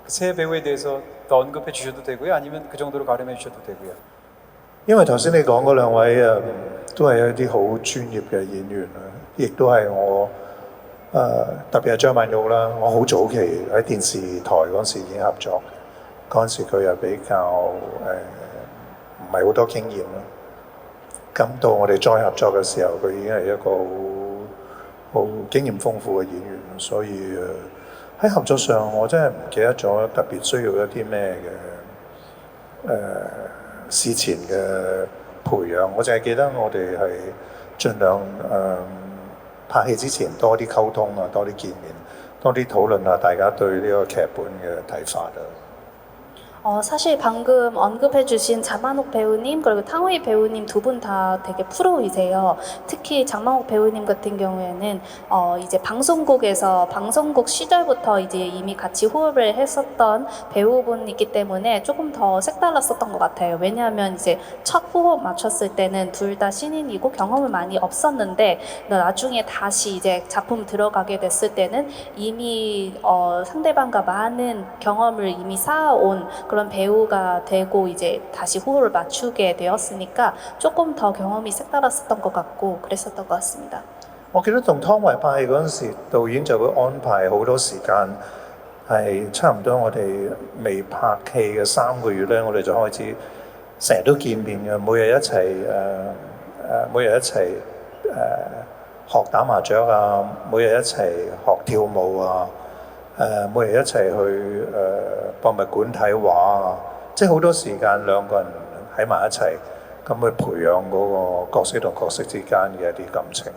Speaker 1: 세 배우에 대해서 더 언급해 주셔도 되고요. 아니면 그 정도로 가름해 주셔도 되고요.
Speaker 2: 因為頭先你講嗰兩位都係一啲好專業嘅演員啦，亦都係我特別係張曼玉啦，我好早期喺電視台嗰時已經合作，嗰陣時佢又比較唔係好多經驗啦。咁到我哋再合作嘅時候，佢已經係一個好經驗豐富嘅演員，所以喺合作上我真係唔記得咗特別需要一啲咩嘅事前嘅培養，我淨係記得我哋係盡量拍戲之前多啲溝通啊，多啲見面，多啲討論啊，大家對呢個劇本嘅睇法啊。
Speaker 3: 사실 방금 언급해주신 장만옥 배우님 그리고 탕웨이 배우님 두 분 다 되게 프로이세요. 특히 장만옥 배우님 같은 경우에는 이제 방송국 시절부터 이제 이미 같이 호흡을 했었던 배우분이기 때문에 조금 더 색달랐었던 것 같아요. 왜냐하면 이제 첫 호흡 맞췄을 때는 둘 다 신인이고 경험을 많이 없었는데 나중에 다시 이제 작품 들어가게 됐을 때는 이미 상대방과 많은 경험을 이미 쌓아온 그런 배우가 되고 이제 다시 호흡을 맞추게 되었으니까 조금 더 경험이 색달랐었던 것 같고 그랬었던 것 같습니다.
Speaker 2: 我記得同湯唯拍戲嗰陣時，導演就會安排好多時間，係差唔多我哋未拍戲嘅3個月咧，我哋就開始成日都見面嘅，每日一齊學打麻雀啊，每日一齊學跳舞啊。 每日一齊去博物館睇畫啊，即係好多時間兩個人喺埋一齊，咁去培養嗰個角色同角色之間嘅一啲感情。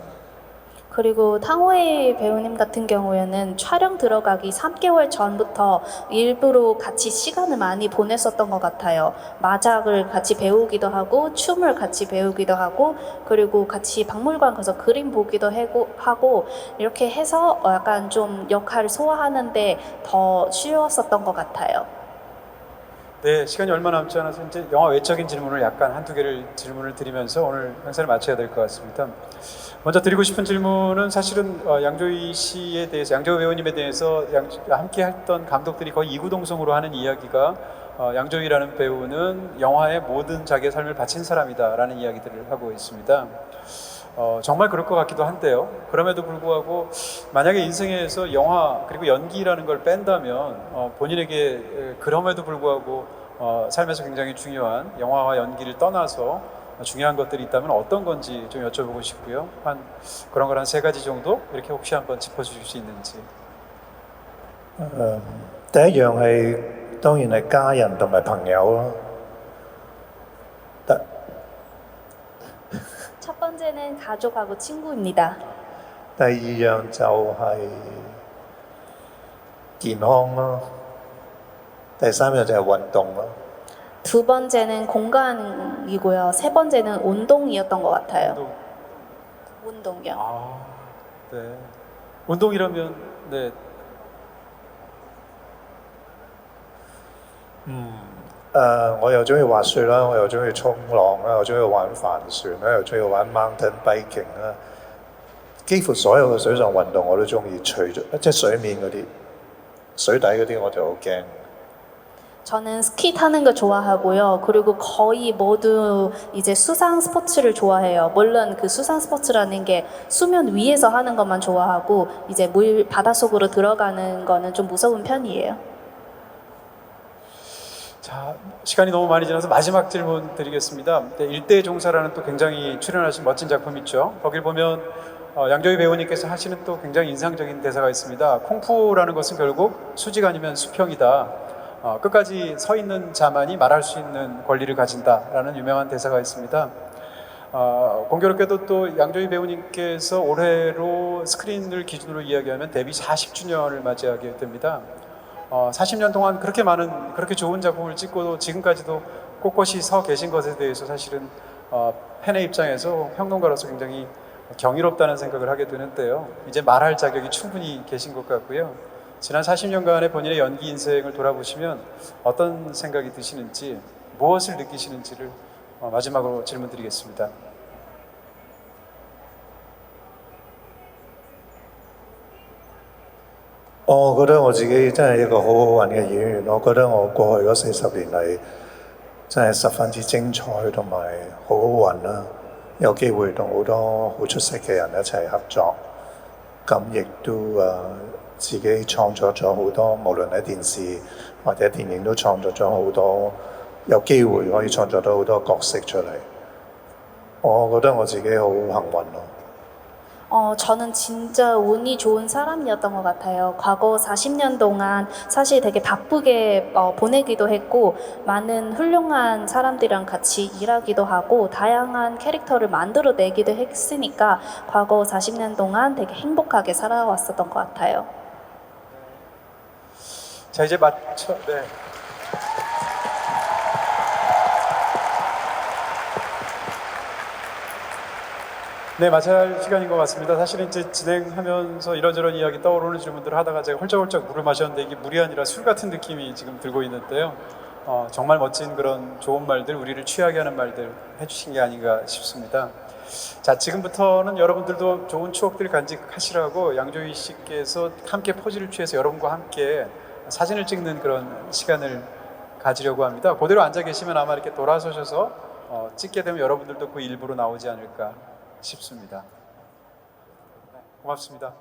Speaker 3: 그리고 탕웨이 배우님 같은 경우에는 촬영 들어가기 3개월 전부터 일부러 같이 시간을 많이 보냈었던 것 같아요. 마작을 같이 배우기도 하고 춤을 같이 배우기도 하고 그리고 같이 박물관 가서 그림 보기도 하고 이렇게 해서 약간 좀 역할을 소화하는데 더 쉬웠었던 것 같아요.
Speaker 1: 네, 시간이 얼마 남지 않아서 이제 영화 외적인 질문을 약간 한두 개를 질문을 드리면서 오늘 행사를 마쳐야 될 것 같습니다. 먼저 드리고 싶은 질문은 사실은 양조위 씨에 대해서, 양조위 배우님에 대해서 함께 했던 감독들이 거의 이구동성으로 하는 이야기가 양조위라는 배우는 영화의 모든 자기의 삶을 바친 사람이다라는 이야기들을 하고 있습니다. 정말 그럴 것 같기도 한데요. 그럼에도 불구하고 만약에 인생에서 영화 그리고 연기라는 걸 뺀다면 본인에게 그럼에도 불구하고 삶에서 굉장히 중요한 영화와 연기를 떠나서 중요한 것들이 있다면 어떤 건지 좀 여쭤보고 싶고요. 한 그런 걸 한 3가지 정도 이렇게 혹시 한번 짚어주실 수 있는지.
Speaker 2: 第一樣係當然係家人同埋朋友咯。
Speaker 3: 첫 번째는 가족하고 친구입니다.
Speaker 2: 第二樣就係健康咯。第三樣就係運動咯。
Speaker 3: 두 번째는 공간이고요. 세 번째는 운동이었던 것 같아요. 운동이요.
Speaker 1: 아, 네. 운동이라면 네.
Speaker 2: 我又中意滑雪啦，我又中意衝浪啦，我中意玩帆船啦，又中意玩 mountain biking 啦。幾乎所有嘅水上運動我都中意，除咗即係水面嗰啲，水底嗰啲我就好驚。
Speaker 3: 저는 스키 타는 거 좋아하고요. 그리고 거의 모두 이제 수상 스포츠를 좋아해요. 물론 그 수상 스포츠라는 게 수면 위에서 하는 것만 좋아하고 이제 물 바닷속으로 들어가는 거는 좀 무서운 편이에요.
Speaker 1: 자, 시간이 너무 많이 지나서 마지막 질문 드리겠습니다. 네, 일대 종사라는 또 굉장히 출연하신 멋진 작품 있죠. 거길 보면 양조위 배우님께서 하시는 또 굉장히 인상적인 대사가 있습니다. 콩푸라는 것은 결국 수직 아니면 수평이다. 끝까지 서 있는 자만이 말할 수 있는 권리를 가진다라는 유명한 대사가 있습니다. 공교롭게도 또 양조위 배우님께서 올해로 스크린을 기준으로 이야기하면 데뷔 40주년을 맞이하게 됩니다. 40년 동안 그렇게 좋은 작품을 찍고도 지금까지도 꼿꼿이 서 계신 것에 대해서 사실은 팬의 입장에서 평론가로서 굉장히 경이롭다는 생각을 하게 되는데요. 이제 말할 자격이 충분히 계신 것 같고요. 지난 40년간의 본인의 연기 인생을 돌아보시면 어떤 생각이 드시는지, 무엇을 느끼시는지를 마지막으로 질문 드리겠습니다.
Speaker 2: 我覺得我自己真係一個好好運嘅演員，我覺得我過去嗰40年嚟真係十分之精彩同埋好好運啦，有機會同好多好出色嘅人一齊合作，咁亦都自己創作咗好多，無論喺電視或者電影都創作咗好多，有機會可以創作到好多角色出嚟。我覺得我自己好幸運咯。
Speaker 3: 저는 진짜 운이 좋은 사람이었던 것 같아요. 과거 40년 동안 사실 되게 바쁘게 보내기도 했고, 많은 훌륭한 사람들이랑 같이 일하기도 하고, 다양한 캐릭터를 만들어내기도 했으니까, 과거 40년 동안 되게 행복하게 살아왔었던 것 같아요.
Speaker 1: 자, 이제 맞춰. 네. 네, 마쳐야 할 시간인 것 같습니다. 사실은 이제 진행하면서 이런저런 이야기 떠오르는 질문들을 하다가 제가 홀짝홀짝 물을 마셨는데 이게 물이 아니라 술 같은 느낌이 지금 들고 있는데요. 정말 멋진 그런 좋은 말들, 우리를 취하게 하는 말들 해주신 게 아닌가 싶습니다. 자, 지금부터는 여러분들도 좋은 추억들 간직하시라고 양조희 씨께서 함께 포즈를 취해서 여러분과 함께 사진을 찍는 그런 시간을 가지려고 합니다. 그대로 앉아 계시면 아마 이렇게 돌아서셔서 찍게 되면 여러분들도 그 일부로 나오지 않을까 싶습니다. 네, 고맙습니다.